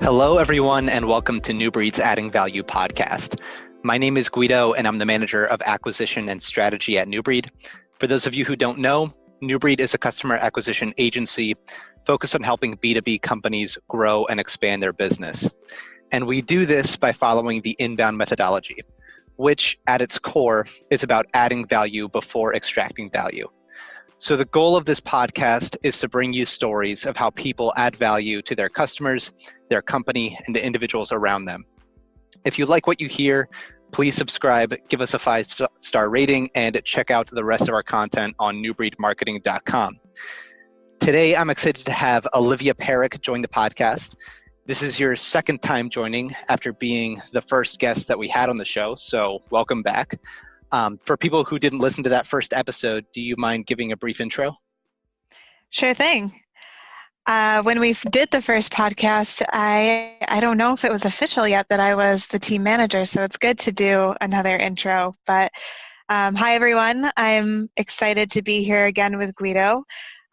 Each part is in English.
Hello, everyone, and welcome to New Breed's Adding Value podcast. My name is Guido, and I'm the manager of acquisition and strategy at New Breed. For those of you who don't know, New Breed is a customer acquisition agency focused on helping B2B companies grow and expand their business. And we do this by following the inbound methodology, which at its core is about adding value before extracting value. So the goal of this podcast is to bring you stories of how people add value to their customers, their company, and the individuals around them. If you like what you hear, please subscribe, give us a 5-star rating, and check out the rest of our content on newbreedmarketing.com. Today, I'm excited to have Olivia Perek join the podcast. This is your second time joining after being the first guest that we had on the show, so welcome back. For people who didn't listen to that first episode, do you mind giving a brief intro? Sure thing. When we did the first podcast, I don't know if it was official yet that I was the team manager, so it's good to do another intro. But hi, everyone. I'm excited to be here again with Guido.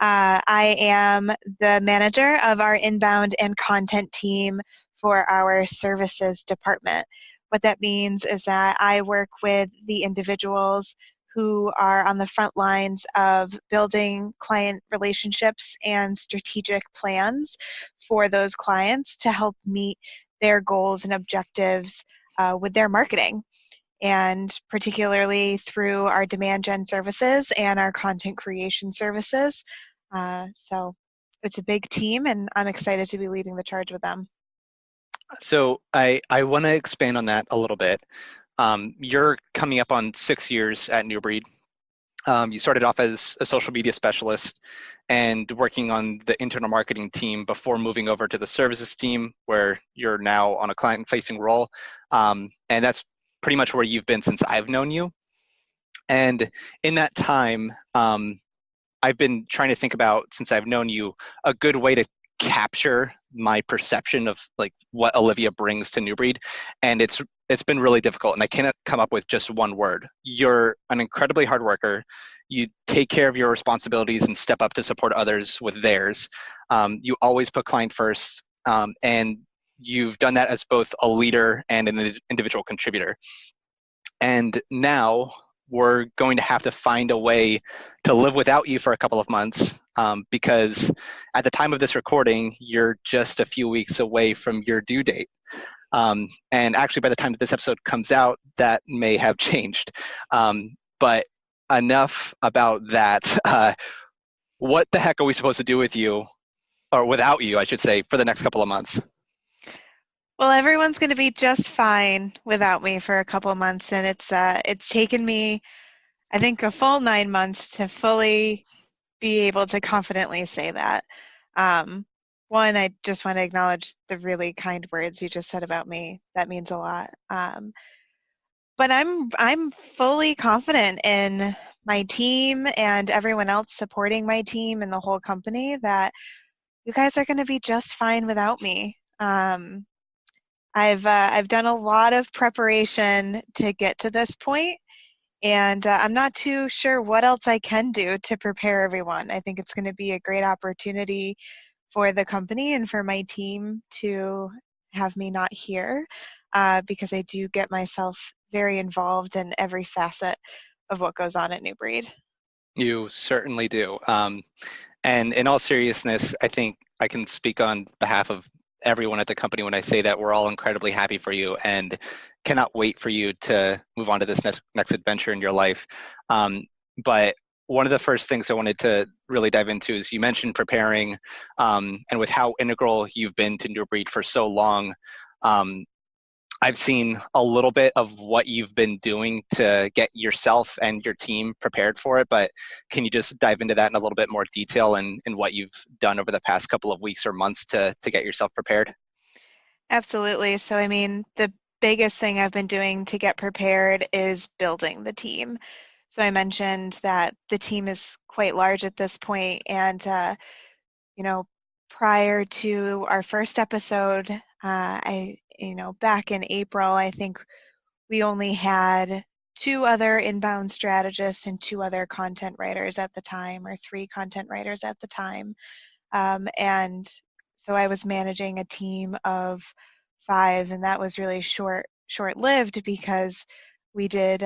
I am the manager of our inbound and content team for our services department. What that means is that I work with the individuals who are on the front lines of building client relationships and strategic plans for those clients to help meet their goals and objectives with their marketing, and particularly through our demand gen services and our content creation services. So it's a big team, and I'm excited to be leading the charge with them. So I want to expand on that a little bit. You're coming up on 6 years at New Breed. You started off as a social media specialist and working on the internal marketing team before moving over to the services team, where you're now on a client-facing role. And that's pretty much where you've been since I've known you. And in that time, I've been trying to think about, since I've known you, a good way to capture my perception of like what Olivia brings to New Breed, and it's been really difficult, and I cannot come up with just one word. You're an incredibly hard worker. You take care of your responsibilities and step up to support others with theirs. You always put client first, and you've done that as both a leader and an individual contributor. And now we're going to have to find a way to live without you for a couple of months, because at the time of this recording, you're just a few weeks away from your due date. And actually, by the time that this episode comes out, that may have changed. But enough about that. What the heck are we supposed to do with you, or without you, I should say, for the next couple of months? Well, everyone's going to be just fine without me for a couple of months, and it's taken me, I think, a full 9 months to fully be able to confidently say that. One, I just want to acknowledge the really kind words you just said about me. That means a lot. But I'm fully confident in my team and everyone else supporting my team and the whole company that you guys are going to be just fine without me. I've done a lot of preparation to get to this point, and I'm not too sure what else I can do to prepare everyone. I think it's going to be a great opportunity for the company and for my team to have me not here, because I do get myself very involved in every facet of what goes on at New Breed. You certainly do. And in all seriousness, I think I can speak on behalf of everyone at the company when I say that we're all incredibly happy for you and cannot wait for you to move on to this next adventure in your life. But one of the first things I wanted to really dive into is you mentioned preparing, and with how integral you've been to New Breed for so long. I've seen a little bit of what you've been doing to get yourself and your team prepared for it, but can you just dive into that in a little bit more detail and what you've done over the past couple of weeks or months to get yourself prepared? Absolutely. So, I mean, the biggest thing I've been doing to get prepared is building the team. So I mentioned that the team is quite large at this point, and you know, prior to our first episode, back in April, I think we only had 2 other inbound strategists and 2 other content writers at the time, or 3 content writers at the time. And So I was managing a team of 5, and that was really short-lived because we did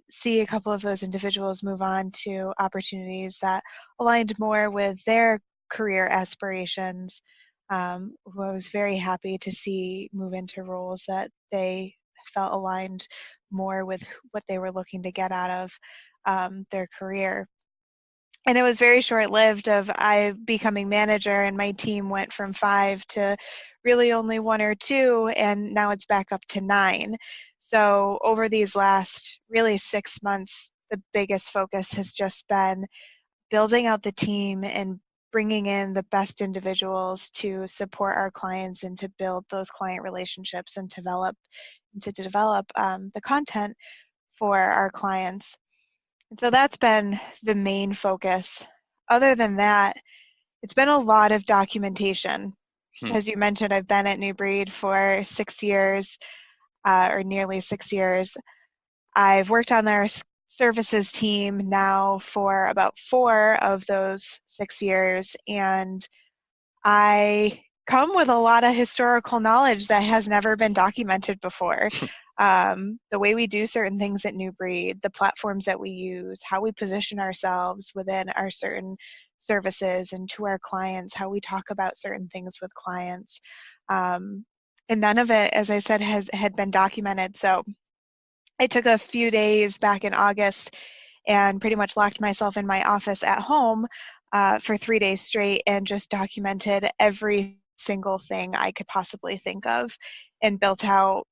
see a couple of those individuals move on to opportunities that aligned more with their career aspirations, who I was very happy to see move into roles that they felt aligned more with what they were looking to get out of their career. And it was very short-lived of I becoming manager, and my team went from 5 to really only 1 or 2, and now it's back up to 9. So over these last really 6 months, the biggest focus has just been building out the team and bringing in the best individuals to support our clients and to build those client relationships and to develop the content for our clients. And so that's been the main focus. Other than that, it's been a lot of documentation. Hmm. As you mentioned, I've been at New Breed for 6 years, or nearly 6 years. I've worked on their services team now for about 4 of those 6 years, and I come with a lot of historical knowledge that has never been documented before. The way we do certain things at New Breed, the platforms that we use, how we position ourselves within our certain services and to our clients, how we talk about certain things with clients. Um, and none of it, as I said, had been documented. So I took a few days back in August and pretty much locked myself in my office at home for 3 days straight and just documented every single thing I could possibly think of and built out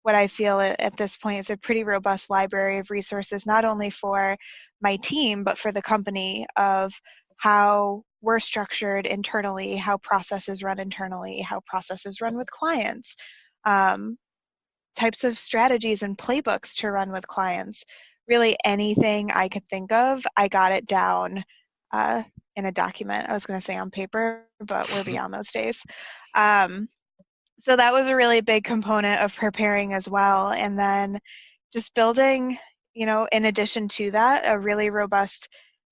what I feel at this point is a pretty robust library of resources, not only for my team, but for the company of how we're structured internally, how processes run internally, how processes run with clients, um, types of strategies and playbooks to run with clients. Really anything I could think of, I got it down uh, in a document. I was going to say on paper, but we're beyond those days. Um, so that was a really big component of preparing as well. And then just building, in addition to that, a really robust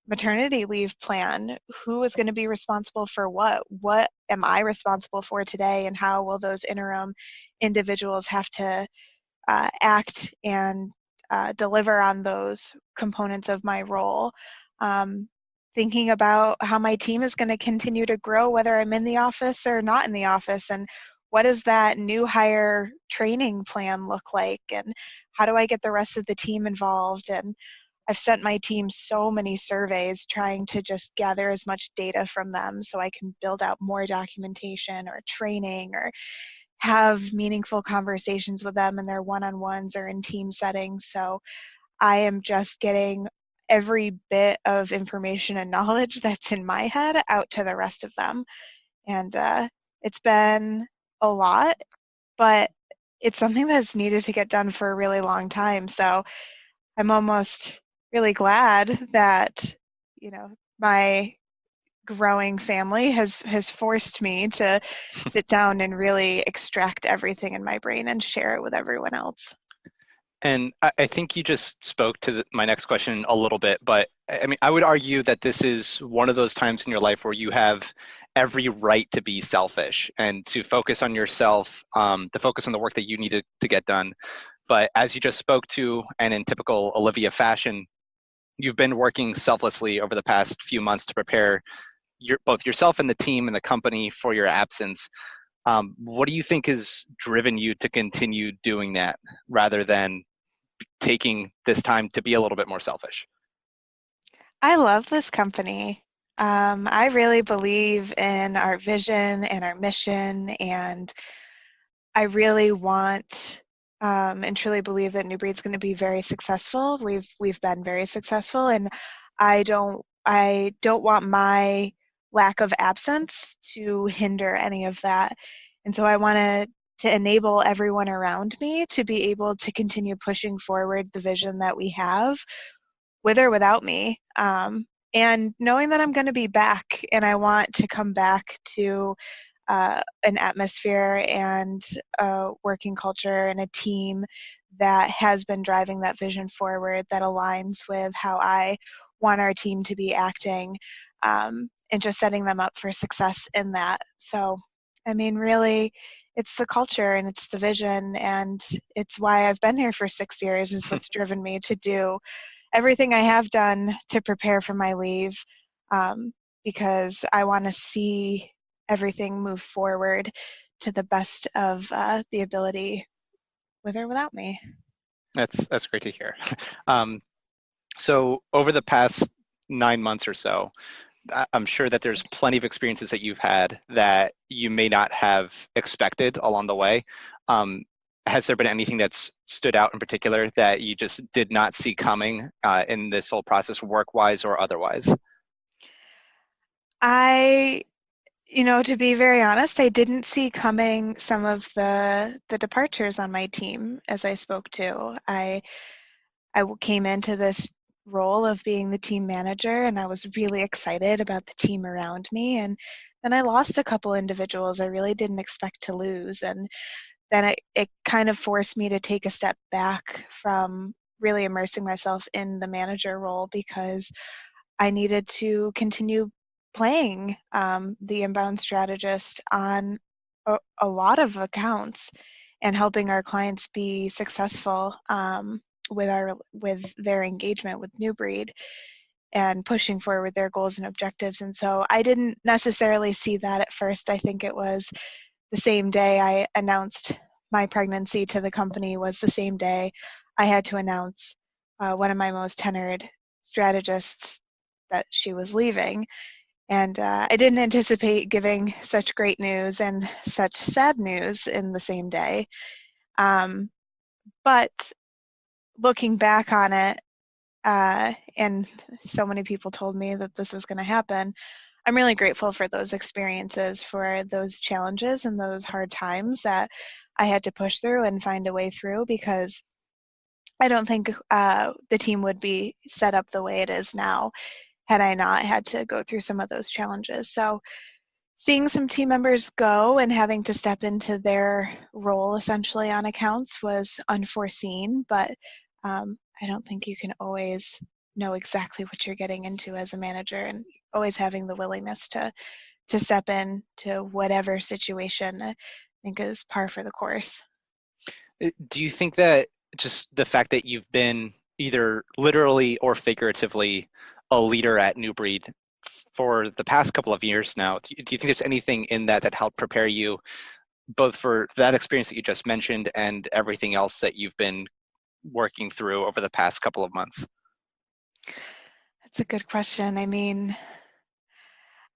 maternity leave plan. Who is going to be responsible for what? What am I responsible for today? And how will those interim individuals have to act and deliver on those components of my role? Um, Thinking about how my team is going to continue to grow, whether I'm in the office or not in the office, and what does that new hire training plan look like, and how do I get the rest of the team involved? And I've sent my team so many surveys trying to just gather as much data from them so I can build out more documentation or training or have meaningful conversations with them in their one-on-ones or in team settings. So I am just getting every bit of information and knowledge that's in my head out to the rest of them. And it's been a lot, but it's something that's needed to get done for a really long time. So I'm almost really glad that, my growing family has forced me to sit down and really extract everything in my brain and share it with everyone else. And I think you just spoke to my next question a little bit, but I mean, I would argue that this is one of those times in your life where you have every right to be selfish and to focus on yourself, to focus on the work that you need to get done. But as you just spoke to, and in typical Olivia fashion, you've been working selflessly over the past few months to prepare both yourself and the team and the company for your absence. What do you think has driven you to continue doing that rather than taking this time to be a little bit more selfish? I love this company. I really believe in our vision and our mission, and I really want and truly believe that New Breed's going to be very successful. We've been very successful, and I don't want my lack of absence to hinder any of that. And so I want to enable everyone around me to be able to continue pushing forward the vision that we have, with or without me. And knowing that I'm going to be back, and I want to come back to an atmosphere and a working culture and a team that has been driving that vision forward, that aligns with how I want our team to be acting, and just setting them up for success in that. So I mean, really, it's the culture and it's the vision, and it's why I've been here for 6 years, is what's driven me to do everything I have done to prepare for my leave, um, because I want to see everything move forward to the best of the ability, with or without me. That's great to hear. Um, so over the past 9 months or so, I'm sure that there's plenty of experiences that you've had that you may not have expected along the way. Um, has there been anything that's stood out in particular that you just did not see coming in this whole process, work-wise or otherwise? I, to be very honest, I didn't see coming some of the departures on my team as I spoke to. Came into this role of being the team manager, and I was really excited about the team around me. And then I lost a couple individuals I really didn't expect to lose. And then it kind of forced me to take a step back from really immersing myself in the manager role, because I needed to continue playing the inbound strategist on a lot of accounts and helping our clients be successful with their engagement with New Breed and pushing forward their goals and objectives. And so I didn't necessarily see that at first. I think it was the same day I announced my pregnancy to the company was the same day I had to announce one of my most tenured strategists that she was leaving. And I didn't anticipate giving such great news and such sad news in the same day. Um, but looking back on it, and so many people told me that this was going to happen, I'm really grateful for those experiences, for those challenges and those hard times that I had to push through and find a way through, because I don't think the team would be set up the way it is now had I not had to go through some of those challenges. So seeing some team members go and having to step into their role essentially on accounts was unforeseen, but I don't think you can always know exactly what you're getting into as a manager, and always having the willingness to step in to whatever situation I think is par for the course. Do you think that just the fact that you've been either literally or figuratively a leader at New Breed for the past couple of years now, do you think there's anything in that that helped prepare you both for that experience that you just mentioned and everything else that you've been working through over the past couple of months? That's a good question. I mean,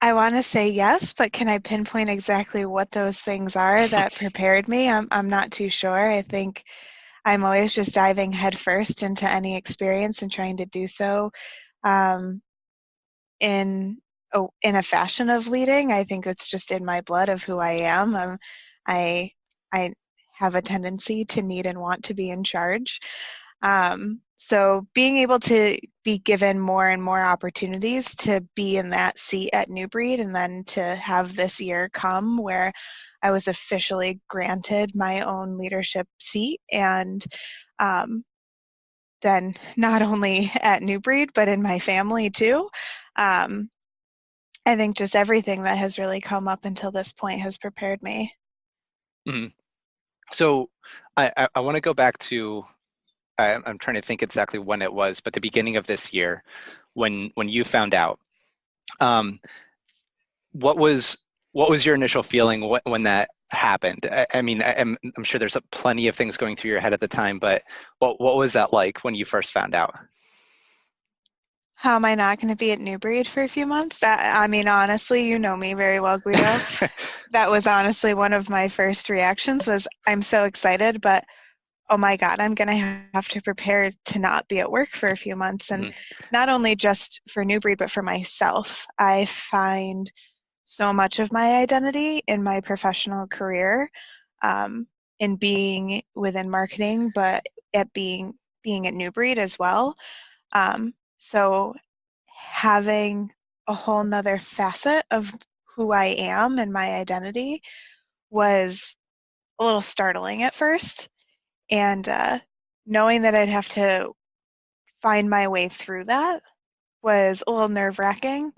I want to say yes, but can I pinpoint exactly what those things are that prepared me? I'm not too sure. I think I'm always just diving headfirst into any experience and trying to do so um, in in a fashion of leading. I think it's just in my blood of who I am. I I have a tendency to need and want to be in charge. So being able to be given more and more opportunities to be in that seat at New Breed, and then to have this year come where I was officially granted my own leadership seat, and um, then not only at New Breed but in my family too. Um, I think just everything that has really come up until this point has prepared me. Mhm. So I want to go back to I'm trying to think exactly when it was, but the beginning of this year, when you found out, um, what was what was your initial feeling when that happened? I mean, I'm sure there's plenty of things going through your head at the time, but what was that like when you first found out? How am I not going to be at New Breed for a few months? I mean, honestly, you know me very well, Guido. That was honestly one of my first reactions was, I'm so excited, but oh my God, I'm going to have to prepare to not be at work for a few months. And Mhm. not only just for New Breed, but for myself. I find so much of my identity in my professional career, um, in being within marketing, but at being at New Breed as well. So having a whole nother facet of who I am and my identity was a little startling at first. And knowing that I'd have to find my way through that was a little nerve wracking.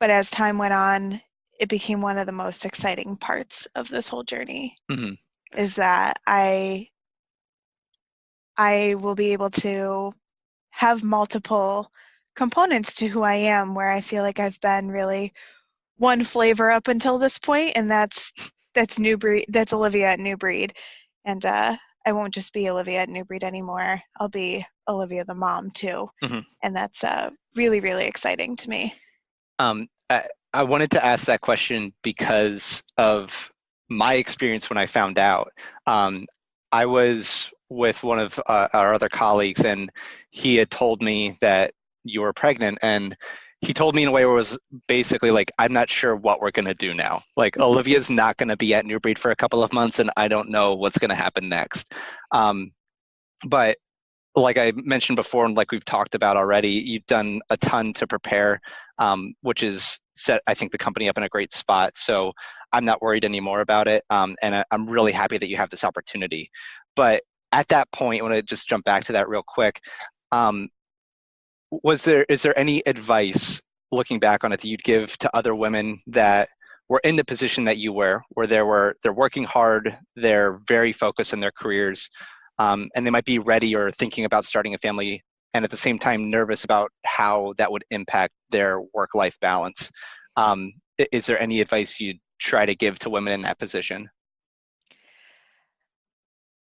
But as time went on, it became one of the most exciting parts of this whole journey, Hmm. is that I will be able to have multiple components to who I am, where I feel like I've been really one flavor up until this point, and that's New Breed, that's Olivia at New Breed. And I won't just be Olivia at New Breed anymore. I'll be Olivia the mom too. Hmm. And that's really, really exciting to me. Um, I, I wanted to ask that question because of my experience when I found out. Um, I was with one of our other colleagues, and he had told me that you were pregnant, and he told me in a way where it was basically like, I'm not sure what we're going to do now. Like, Olivia's not going to be at New Breed for a couple of months, and I don't know what's going to happen next. Um, but like I mentioned before, and like we've talked about already, you've done a ton to prepare, which is set, I think, the company up in a great spot. So I'm not worried anymore about it. And I'm really happy that you have this opportunity. But at that point, I want to just jump back to that real quick. Um, is there any advice looking back on it that you'd give to other women that were in the position that you were, where they're working hard, they're very focused on their careers, and they might be ready or thinking about starting a family, and at the same time nervous about how that would impact their work-life balance? Is there any advice you'd try to give to women in that position?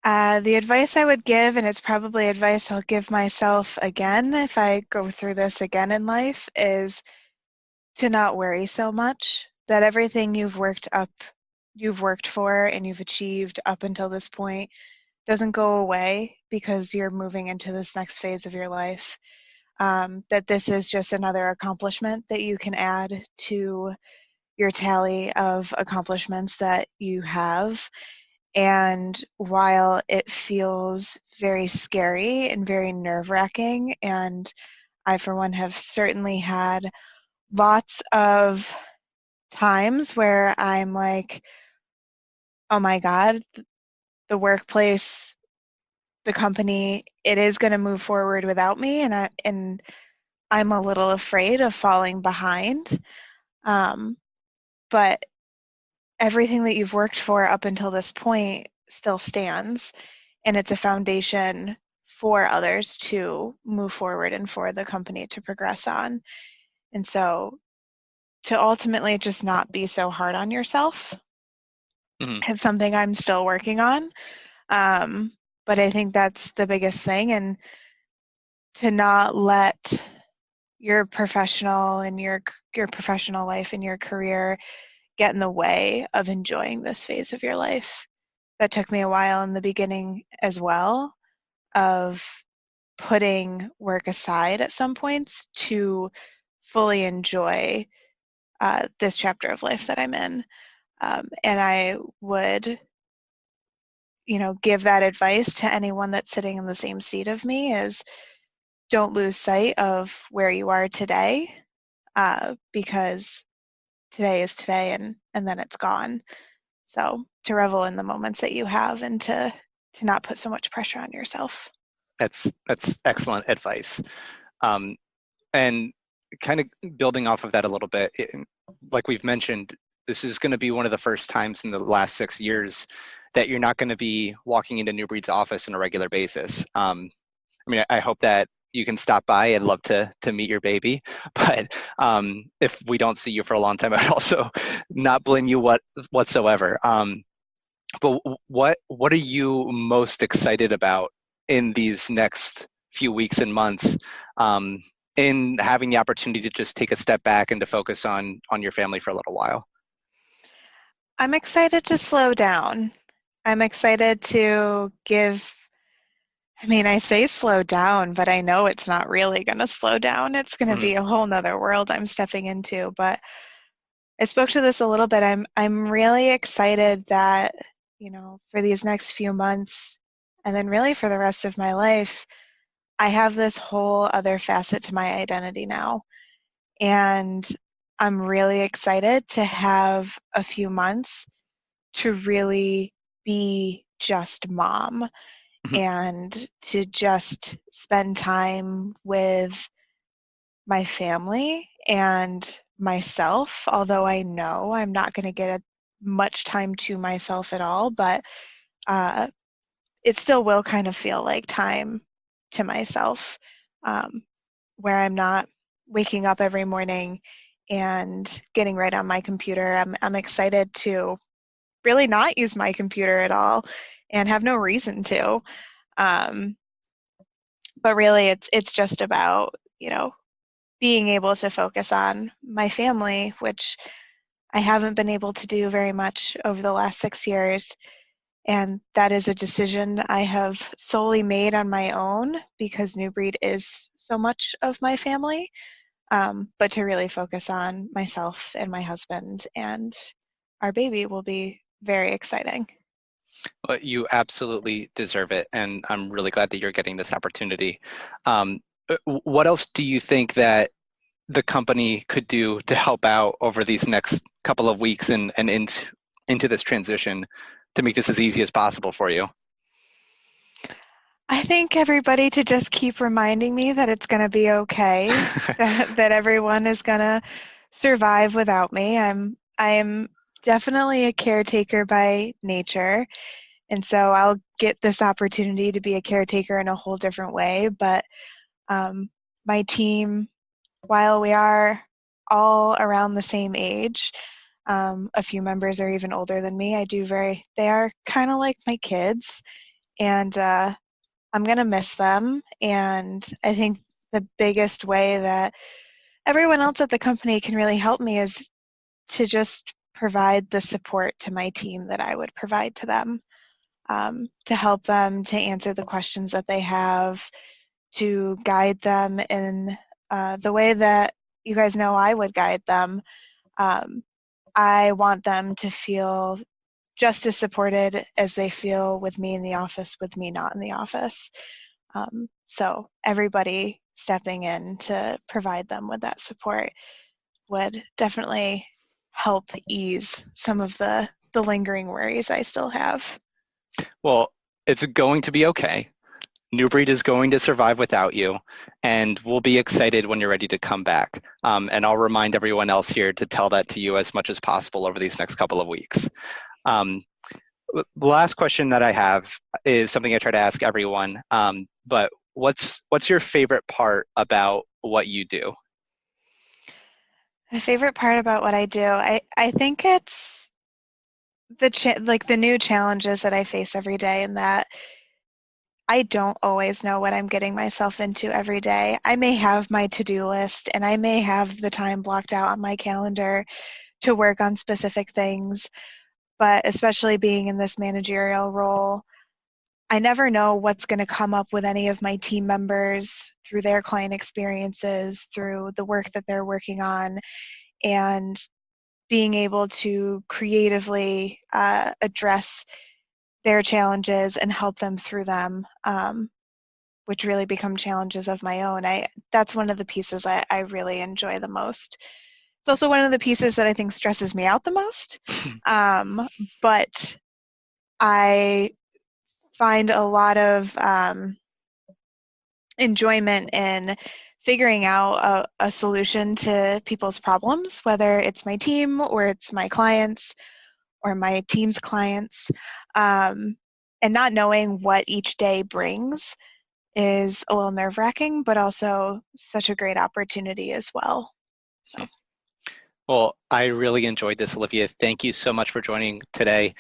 The advice I would give, and it's probably advice I'll give myself again if I go through this again in life, is to not worry so much, that everything you've worked for and you've achieved up until this point doesn't go away because you're moving into this next phase of your life. That this is just another accomplishment that you can add to your tally of accomplishments that you have. And while it feels very scary and very nerve wracking, and I, for one, have certainly had lots of times where I'm like, oh my God, the workplace, the company, it is going to move forward without me, and I'm a little afraid of falling behind. Um, but everything that you've worked for up until this point still stands, and it's a foundation for others to move forward and for the company to progress on. And so to ultimately just not be so hard on yourself Hmm. is something I'm still working on. Um, but I think that's the biggest thing, and to not let your professional and your professional life and your career get in the way of enjoying this phase of your life. That took me a while in the beginning as well, of putting work aside at some points to fully enjoy this chapter of life that I'm in. And I would, give that advice to anyone that's sitting in the same seat of me, is don't lose sight of where you are today, because today is today, and then it's gone. So to revel in the moments that you have, and to not put so much pressure on yourself. That's excellent advice. Um, And kind of building off of that a little bit, like we've mentioned, this is going to be one of the first times in the last 6 years that you're not going to be walking into New Breed's office on a regular basis. I mean, I hope that you can stop by. I'd love to meet your baby, but if we don't see you for a long time, I'd also not blame you whatsoever. But what are you most excited about in these next few weeks and months, um, in having the opportunity to just take a step back and to focus on your family for a little while? I'm excited to slow down. I'm excited to give, I mean, I say slow down, but I know it's not really going to slow down. It's going to Mhm. be a whole nother world I'm stepping into. But I spoke to this a little bit. I'm really excited that, for these next few months, and then really for the rest of my life, I have this whole other facet to my identity now. And I'm really excited to have a few months to really be just mom, Mhm. and to just spend time with my family and myself, although I know I'm not going to get much time to myself at all, but uh, it still will kind of feel like time to myself, um, where I'm not waking up every morning and getting right on my computer. I'm excited to really not use my computer at all and have no reason to. Um, but really, it's just about, being able to focus on my family, which I haven't been able to do very much over the last 6 years. And that is a decision I have solely made on my own because New Breed is so much of my family. But to really focus on myself and my husband and our baby will be very exciting. Well, you absolutely deserve it, and I'm really glad that you're getting this opportunity. Um, what else do you think that the company could do to help out over these next couple of weeks and into this transition to make this as easy as possible for you? I think everybody to just keep reminding me that it's going to be okay, that everyone is going to survive without me. I'm definitely a caretaker by nature, and so I'll get this opportunity to be a caretaker in a whole different way. But um, my team, while we are all around the same age, a few members are even older than me. They are kind of like my kids, and I'm going to miss them. And I think the biggest way that everyone else at the company can really help me is to just provide the support to my team that I would provide to them, to help them to answer the questions that they have, to guide them in the way that you guys know I would guide them. Um, I want them to feel just as supported as they feel with me in the office, with me not in the office. So everybody stepping in to provide them with that support would definitely help ease some of the lingering worries I still have. Well, it's going to be okay. New Breed is going to survive without you, and we'll be excited when you're ready to come back. And I'll remind everyone else here to tell that to you as much as possible over these next couple of weeks. Um, the last question that I have is something I try to ask everyone. But what's your favorite part about what you do? My favorite part about what I do, I think it's like the new challenges that I face every day, and that I don't always know what I'm getting myself into every day. I may have my to-do list and I may have the time blocked out on my calendar to work on specific things, but especially being in this managerial role, I never know what's going to come up with any of my team members through their client experiences, through the work that they're working on, and being able to creatively address their challenges and help them through them, which really become challenges of my own. That's one of the pieces I really enjoy the most. It's also one of the pieces that I think stresses me out the most. Um, but I find a lot of enjoyment in figuring out a solution to people's problems, whether it's my team or it's my clients or my team's clients. Um, and not knowing what each day brings is a little nerve-wracking, but also such a great opportunity as well. So Well, I really enjoyed this, Olivia. Thank you so much for joining today.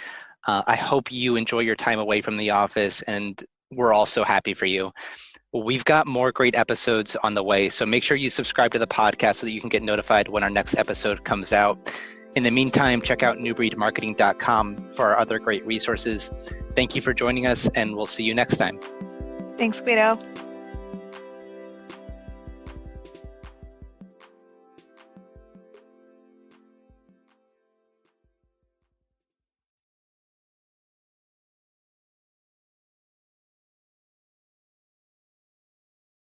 I hope you enjoy your time away from the office, and we're all so happy for you. We've got more great episodes on the way, so make sure you subscribe to the podcast so that you can get notified when our next episode comes out. In the meantime, check out newbreedmarketing.com for our other great resources. Thank you for joining us, and we'll see you next time. thanks, Guido.